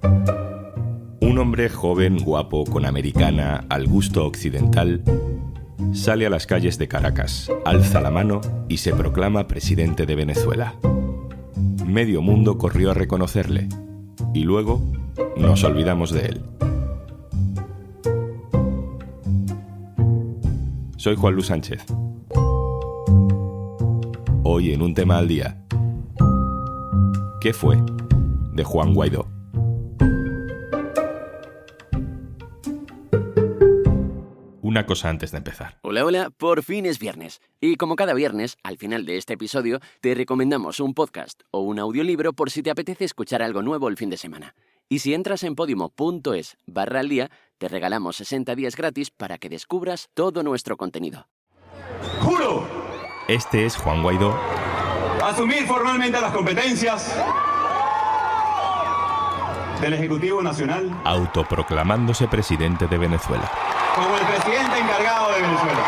Un hombre joven, guapo, con americana, al gusto occidental, sale a las calles de Caracas, alza la mano y se proclama presidente de Venezuela. Medio mundo corrió a reconocerle y luego nos olvidamos de él. Soy Juan Luis Sánchez. Hoy en Un Tema al Día. ¿Qué fue de Juan Guaidó? Una cosa antes de empezar. Hola, hola, por fin es viernes. Y como cada viernes, al final de este episodio, te recomendamos un podcast o un audiolibro por si te apetece escuchar algo nuevo el fin de semana. Y si entras en podimo.es/al día, te regalamos 60 días gratis para que descubras todo nuestro contenido. ¡Juro! Este es Juan Guaidó. Asumir formalmente las competencias del Ejecutivo Nacional Autoproclamándose presidente de Venezuela. como el presidente encargado de Venezuela.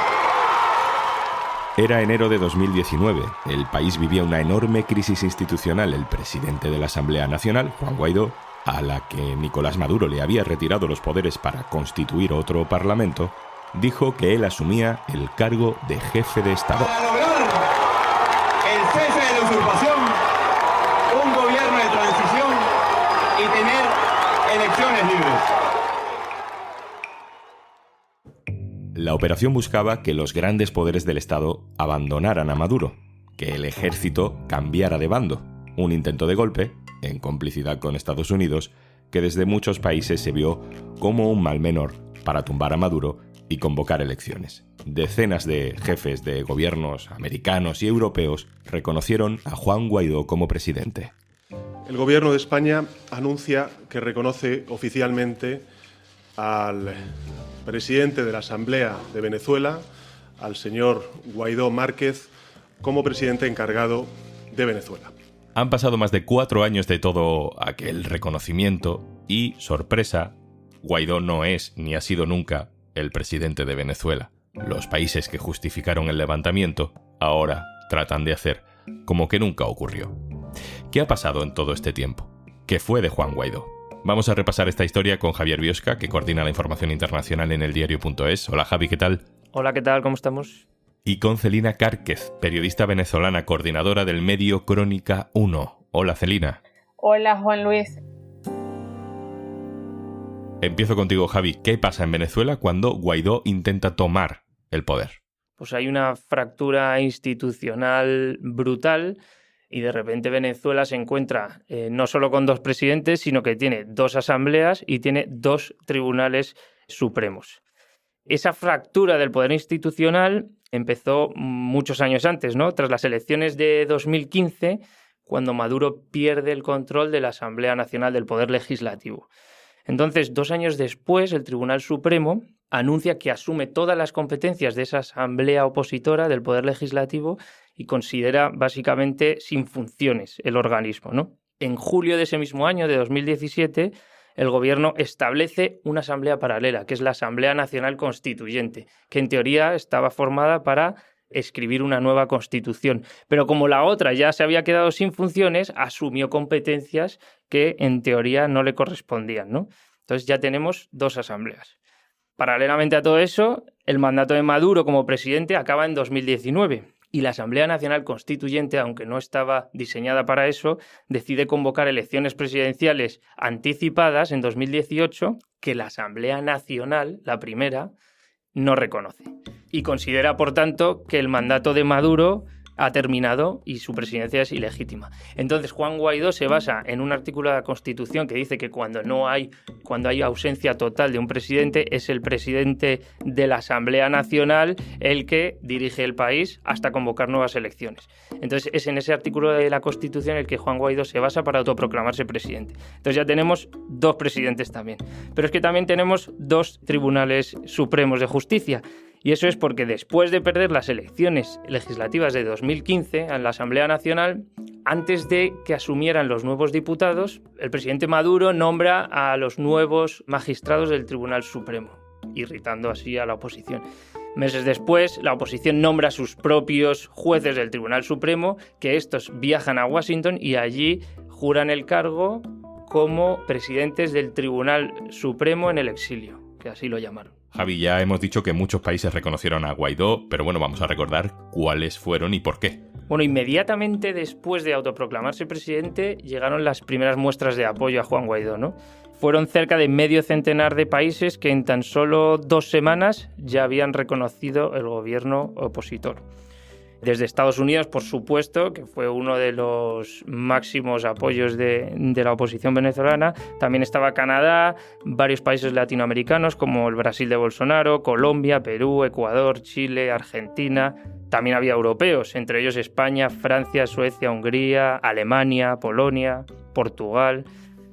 Era enero de 2019. El país vivía una enorme crisis institucional. El presidente de la Asamblea Nacional, Juan Guaidó, a la que Nicolás Maduro le había retirado los poderes para constituir otro parlamento, dijo que él asumía el cargo de jefe de Estado. Para lograr el cese de la usurpación, un gobierno de transición y tener elecciones libres. La operación buscaba que los grandes poderes del Estado abandonaran a Maduro, que el ejército cambiara de bando, un intento de golpe, en complicidad con Estados Unidos, que desde muchos países se vio como un mal menor para tumbar a Maduro y convocar elecciones. Decenas de jefes de gobiernos americanos y europeos reconocieron a Juan Guaidó como presidente. El Gobierno de España anuncia que reconoce oficialmente al presidente de la Asamblea de Venezuela, al señor Guaidó Márquez, como presidente encargado de Venezuela. Han pasado más de 4 años de todo aquel reconocimiento y, sorpresa, Guaidó no es ni ha sido nunca el presidente de Venezuela. Los países que justificaron el levantamiento ahora tratan de hacer como que nunca ocurrió. ¿Qué ha pasado en todo este tiempo? ¿Qué fue de Juan Guaidó? Vamos a repasar esta historia con Javier Biosca, que coordina la información internacional en eldiario.es. Hola Javi, ¿qué tal? Hola, ¿qué tal? ¿Cómo estamos? Y con Celina Cárquez, periodista venezolana, coordinadora del medio Crónica 1. Hola Celina. Hola Juan Luis. Empiezo contigo, Javi. ¿Qué pasa en Venezuela cuando Guaidó intenta tomar el poder? Pues hay una fractura institucional brutal y de repente Venezuela se encuentra no solo con 2 presidentes, sino que tiene 2 asambleas y tiene 2 tribunales supremos. Esa fractura del poder institucional empezó muchos años antes, ¿no? Tras las elecciones de 2015, cuando Maduro pierde el control de la Asamblea Nacional del Poder Legislativo. Entonces, 2 años después, el Tribunal Supremo anuncia que asume todas las competencias de esa asamblea opositora del Poder Legislativo y considera básicamente sin funciones el organismo, ¿no? En julio de ese mismo año, de 2017, el gobierno establece una asamblea paralela, que es la Asamblea Nacional Constituyente, que en teoría estaba formada para escribir una nueva constitución. Pero como la otra ya se había quedado sin funciones, asumió competencias que en teoría no le correspondían, ¿no? Entonces ya tenemos 2 asambleas. Paralelamente a todo eso, el mandato de Maduro como presidente acaba en 2019 y la Asamblea Nacional Constituyente, aunque no estaba diseñada para eso, decide convocar elecciones presidenciales anticipadas en 2018 que la Asamblea Nacional, la primera, no reconoce. Y considera, por tanto, que el mandato de Maduro ha terminado y su presidencia es ilegítima. Entonces, Juan Guaidó se basa en un artículo de la Constitución que dice que cuando hay ausencia total de un presidente, es el presidente de la Asamblea Nacional el que dirige el país hasta convocar nuevas elecciones. Entonces, es en ese artículo de la Constitución el que Juan Guaidó se basa para autoproclamarse presidente. Entonces, ya tenemos 2 presidentes también. Pero es que también tenemos 2 tribunales supremos de justicia. Y eso es porque después de perder las elecciones legislativas de 2015 en la Asamblea Nacional, antes de que asumieran los nuevos diputados, el presidente Maduro nombra a los nuevos magistrados del Tribunal Supremo, irritando así a la oposición. Meses después, la oposición nombra a sus propios jueces del Tribunal Supremo, que estos viajan a Washington y allí juran el cargo como presidentes del Tribunal Supremo en el exilio, que así lo llamaron. Javi, ya hemos dicho que muchos países reconocieron a Guaidó, pero bueno, vamos a recordar cuáles fueron y por qué. Bueno, inmediatamente después de autoproclamarse presidente llegaron las primeras muestras de apoyo a Juan Guaidó, ¿no? Fueron cerca de medio centenar de países que en tan solo 2 semanas ya habían reconocido el gobierno opositor. Desde Estados Unidos, por supuesto, que fue uno de los máximos apoyos de la oposición venezolana. También estaba Canadá, varios países latinoamericanos como el Brasil de Bolsonaro, Colombia, Perú, Ecuador, Chile, Argentina. También había europeos, entre ellos España, Francia, Suecia, Hungría, Alemania, Polonia, Portugal.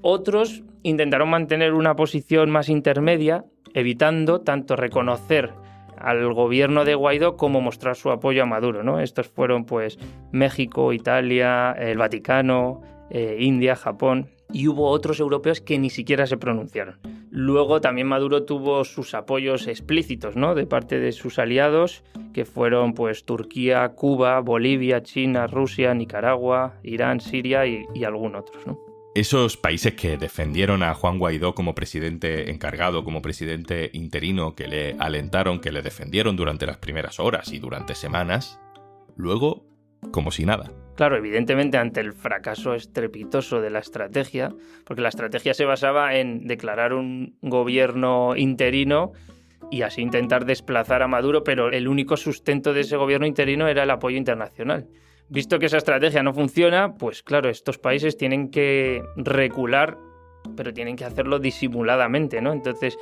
Otros intentaron mantener una posición más intermedia, evitando tanto reconocer al gobierno de Guaidó como mostrar su apoyo a Maduro, ¿no? Estos fueron pues México, Italia, el Vaticano, India, Japón, y hubo otros europeos que ni siquiera se pronunciaron. Luego también Maduro tuvo sus apoyos explícitos, ¿no? De parte de sus aliados, que fueron pues Turquía, Cuba, Bolivia, China, Rusia, Nicaragua, Irán, Siria y algún otros, ¿no? Esos países que defendieron a Juan Guaidó como presidente encargado, como presidente interino, que le alentaron, que le defendieron durante las primeras horas y durante semanas, luego, como si nada. Claro, evidentemente ante el fracaso estrepitoso de la estrategia, porque la estrategia se basaba en declarar un gobierno interino y así intentar desplazar a Maduro, pero el único sustento de ese gobierno interino era el apoyo internacional. Visto que esa estrategia no funciona, pues claro, estos países tienen que recular, pero tienen que hacerlo disimuladamente, ¿no? Entonces,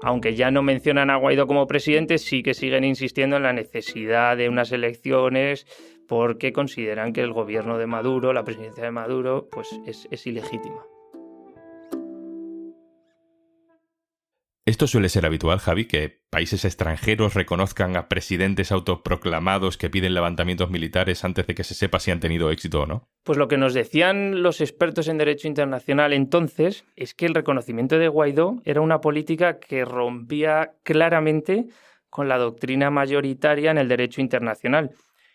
aunque ya no mencionan a Guaidó como presidente, sí que siguen insistiendo en la necesidad de unas elecciones porque consideran que el gobierno de Maduro, la presidencia de Maduro, pues es ilegítima. Esto suele ser habitual, Javi, que países extranjeros reconozcan a presidentes autoproclamados que piden levantamientos militares antes de que se sepa si han tenido éxito o no. Pues lo que nos decían los expertos en derecho internacional entonces es que el reconocimiento de Guaidó era una política que rompía claramente con la doctrina mayoritaria en el derecho internacional,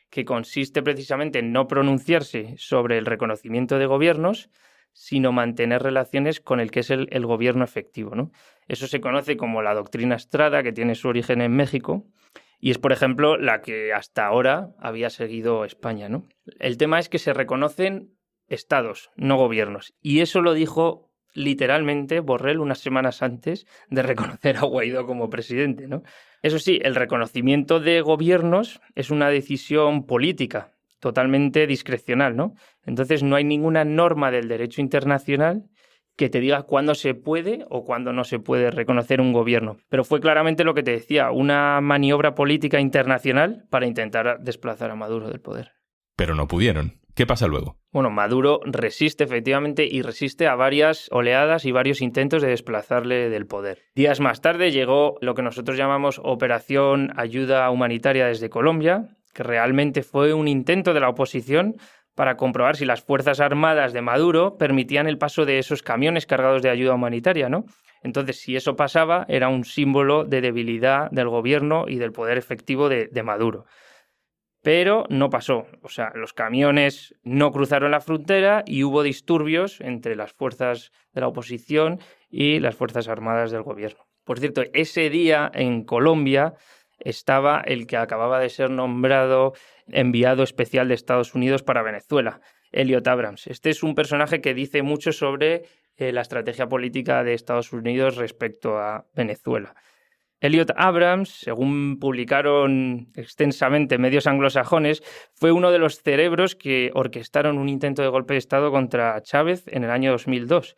que consiste precisamente en no pronunciarse sobre el reconocimiento de gobiernos, sino mantener relaciones con el que es el gobierno efectivo, ¿no? Eso se conoce como la doctrina Estrada, que tiene su origen en México, y es, por ejemplo, la que hasta ahora había seguido España, ¿no? El tema es que se reconocen estados, no gobiernos, y eso lo dijo literalmente Borrell unas semanas antes de reconocer a Guaidó como presidente, ¿no? Eso sí, el reconocimiento de gobiernos es una decisión política, totalmente discrecional, ¿no? Entonces no hay ninguna norma del derecho internacional que te diga cuándo se puede o cuándo no se puede reconocer un gobierno. Pero fue claramente lo que te decía, una maniobra política internacional para intentar desplazar a Maduro del poder. Pero no pudieron. ¿Qué pasa luego? Bueno, Maduro resiste efectivamente y resiste a varias oleadas y varios intentos de desplazarle del poder. Días más tarde llegó lo que nosotros llamamos Operación Ayuda Humanitaria desde Colombia, que realmente fue un intento de la oposición para comprobar si las Fuerzas Armadas de Maduro permitían el paso de esos camiones cargados de ayuda humanitaria, ¿no? Entonces, si eso pasaba, era un símbolo de debilidad del gobierno y del poder efectivo de Maduro. Pero no pasó. O sea, los camiones no cruzaron la frontera y hubo disturbios entre las fuerzas de la oposición y las Fuerzas Armadas del gobierno. Por cierto, ese día en Colombia estaba el que acababa de ser nombrado enviado especial de Estados Unidos para Venezuela, Elliot Abrams. Este es un personaje que dice mucho sobre la estrategia política de Estados Unidos respecto a Venezuela. Elliot Abrams, según publicaron extensamente medios anglosajones, fue uno de los cerebros que orquestaron un intento de golpe de Estado contra Chávez en el año 2002.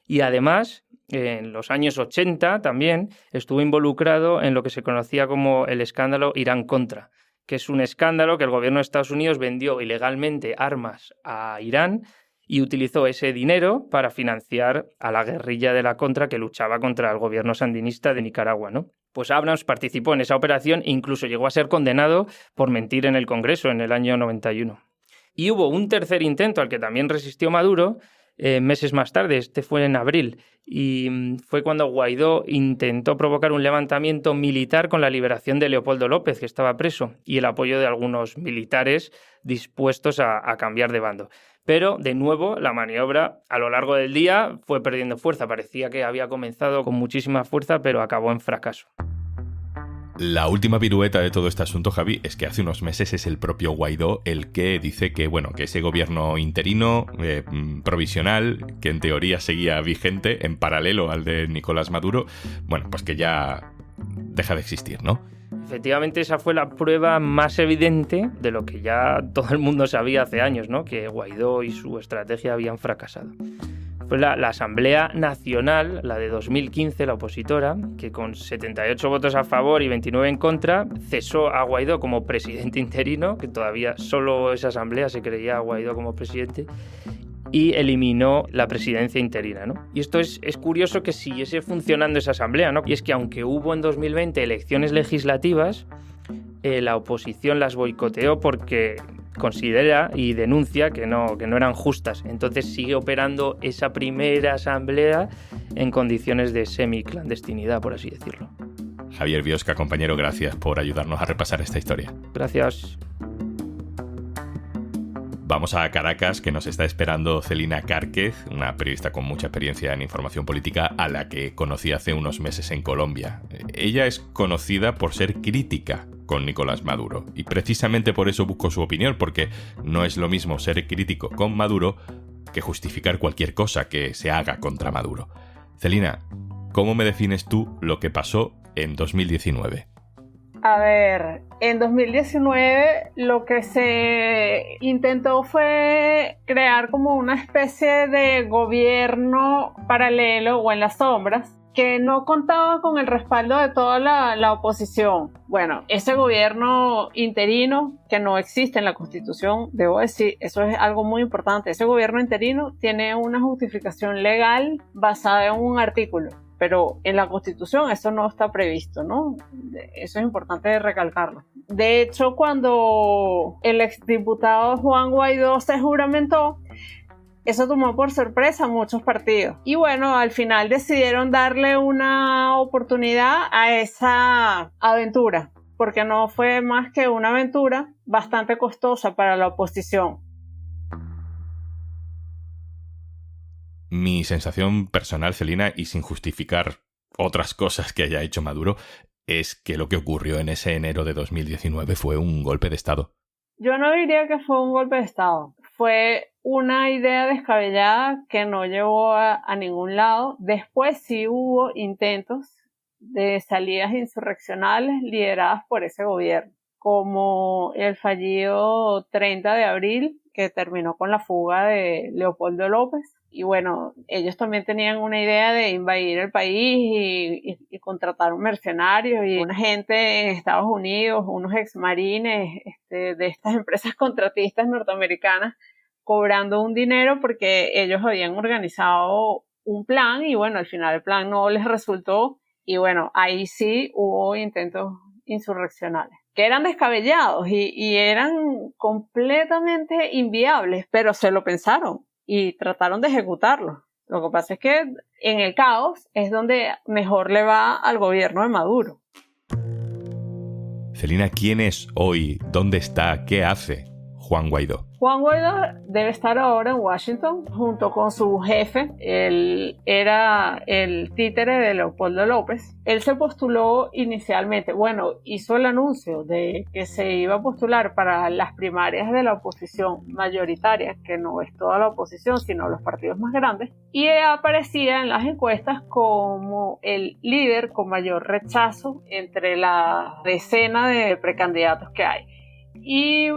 Y además, en los años 80 también estuvo involucrado en lo que se conocía como el escándalo Irán-Contra, que es un escándalo que el gobierno de Estados Unidos vendió ilegalmente armas a Irán y utilizó ese dinero para financiar a la guerrilla de la Contra que luchaba contra el gobierno sandinista de Nicaragua, ¿no? Pues Abrams participó en esa operación e incluso llegó a ser condenado por mentir en el Congreso en el año 91. Y hubo un tercer intento al que también resistió Maduro, meses más tarde, este fue en abril, y fue cuando Guaidó intentó provocar un levantamiento militar con la liberación de Leopoldo López, que estaba preso, y el apoyo de algunos militares dispuestos a cambiar de bando. Pero, de nuevo, la maniobra a lo largo del día fue perdiendo fuerza. Parecía que había comenzado con muchísima fuerza, pero acabó en fracaso. La última pirueta de todo este asunto, Javi, es que hace unos meses es el propio Guaidó el que dice que, bueno, que ese gobierno interino, provisional, que en teoría seguía vigente en paralelo al de Nicolás Maduro, bueno, pues que ya deja de existir, ¿no? Efectivamente, esa fue la prueba más evidente de lo que ya todo el mundo sabía hace años, ¿no? Que Guaidó y su estrategia habían fracasado. Fue la Asamblea Nacional, la de 2015, la opositora, que con 78 votos a favor y 29 en contra, cesó a Guaidó como presidente interino, que todavía solo esa asamblea se creía a Guaidó como presidente, y eliminó la presidencia interina, ¿no? Y esto es curioso que siguiese funcionando esa asamblea, ¿no? Y es que aunque hubo en 2020 elecciones legislativas, la oposición las boicoteó porque considera y denuncia que no eran justas. Entonces sigue operando esa primera asamblea en condiciones de semiclandestinidad, por así decirlo. Javier Biosca, compañero, gracias por ayudarnos a repasar esta historia. Gracias. Vamos a Caracas, que nos está esperando Celina Cárquez, una periodista con mucha experiencia en información política, a la que conocí hace unos meses en Colombia. Ella es conocida por ser crítica con Nicolás Maduro, y precisamente por eso busco su opinión, porque no es lo mismo ser crítico con Maduro que justificar cualquier cosa que se haga contra Maduro. Celina, ¿cómo me defines tú lo que pasó en 2019? A ver, en 2019 lo que se intentó fue crear como una especie de gobierno paralelo o en las sombras que no contaba con el respaldo de toda la oposición. Bueno, ese gobierno interino que no existe en la Constitución, debo decir, eso es algo muy importante, ese gobierno interino tiene una justificación legal basada en un artículo. Pero en la Constitución eso no está previsto, ¿no? Eso es importante recalcarlo. De hecho, cuando el exdiputado Juan Guaidó se juramentó, eso tomó por sorpresa a muchos partidos. Y bueno, al final decidieron darle una oportunidad a esa aventura, porque no fue más que una aventura bastante costosa para la oposición. Mi sensación personal, Celina, y sin justificar otras cosas que haya hecho Maduro, es que lo que ocurrió en ese enero de 2019 fue un golpe de Estado. Yo no diría que fue un golpe de Estado. Fue una idea descabellada que no llevó a ningún lado. Después sí hubo intentos de salidas insurreccionales lideradas por ese gobierno, como el fallido 30 de abril, que terminó con la fuga de Leopoldo López. Y bueno, ellos también tenían una idea de invadir el país y contratar mercenarios y una gente en Estados Unidos, unos exmarines de estas empresas contratistas norteamericanas, cobrando un dinero porque ellos habían organizado un plan y bueno, al final el plan no les resultó y bueno, ahí sí hubo intentos insurreccionales que eran descabellados y eran completamente inviables, pero se lo pensaron y trataron de ejecutarlo. Lo que pasa es que en el caos es donde mejor le va al gobierno de Maduro. Celina, ¿quién es hoy? ¿Dónde está? ¿Qué hace Juan Guaidó? Juan Guaidó debe estar ahora en Washington junto con su jefe. Él era el títere de Leopoldo López. Él se postuló inicialmente, hizo el anuncio de que se iba a postular para las primarias de la oposición mayoritaria, que no es toda la oposición, sino los partidos más grandes, y aparecía en las encuestas como el líder con mayor rechazo entre la decena de precandidatos que hay. Y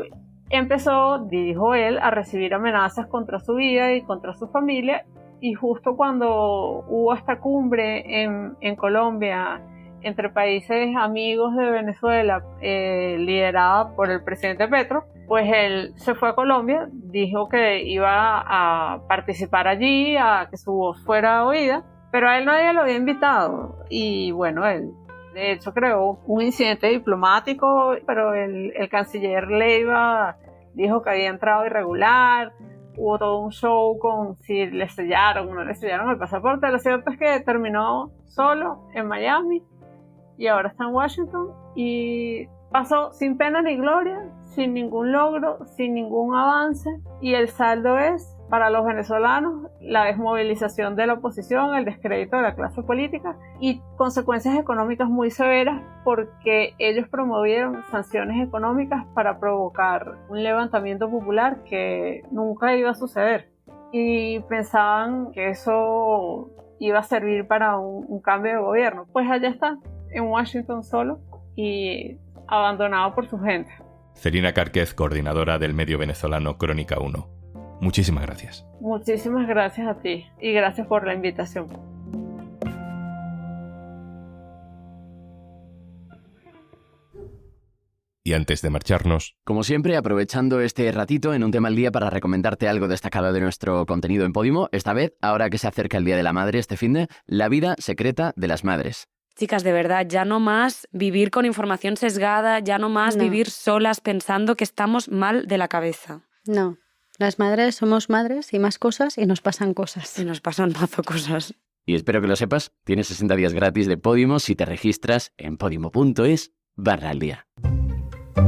dijo él, a recibir amenazas contra su vida y contra su familia, y justo cuando hubo esta cumbre en Colombia entre países amigos de Venezuela, liderada por el presidente Petro, pues él se fue a Colombia, dijo que iba a participar allí, a que su voz fuera oída, pero a él nadie lo había invitado, y bueno, él de hecho creó un incidente diplomático, pero el canciller Leiva dijo que había entrado irregular, hubo todo un show con si le sellaron o no le sellaron el pasaporte. Lo cierto es que terminó solo en Miami y ahora está en Washington y pasó sin pena ni gloria, sin ningún logro, sin ningún avance, y el saldo es, para los venezolanos, la desmovilización de la oposición, el descrédito de la clase política y consecuencias económicas muy severas porque ellos promovieron sanciones económicas para provocar un levantamiento popular que nunca iba a suceder. Y pensaban que eso iba a servir para un cambio de gobierno. Pues allá está, en Washington solo y abandonado por su gente. Celina Cárquez, coordinadora del medio venezolano Crónica 1. Muchísimas gracias. Muchísimas gracias a ti y gracias por la invitación. Y antes de marcharnos, como siempre, aprovechando este ratito en un tema al día para recomendarte algo destacado de nuestro contenido en Podimo, esta vez, ahora que se acerca el Día de la Madre este finde, La vida secreta de las madres. Chicas, de verdad, ya no más vivir con información sesgada, ya no más vivir solas pensando que estamos mal de la cabeza. No, las madres somos madres y más cosas y nos pasan cosas. Y nos pasan mazo cosas. Y espero que lo sepas, tienes 60 días gratis de Podimo si te registras en podimo.es/aldía.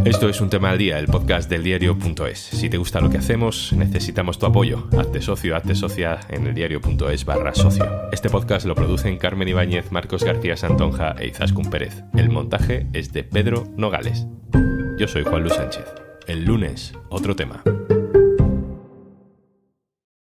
Esto es Un Tema al Día, el podcast del diario.es. Si te gusta lo que hacemos, necesitamos tu apoyo. Hazte socio, hazte socia en eldiario.es/socio. Este podcast lo producen Carmen Ibáñez, Marcos García Santonja e Izaskun Pérez. El montaje es de Pedro Nogales. Yo soy Juan Luis Sánchez. El lunes, otro tema.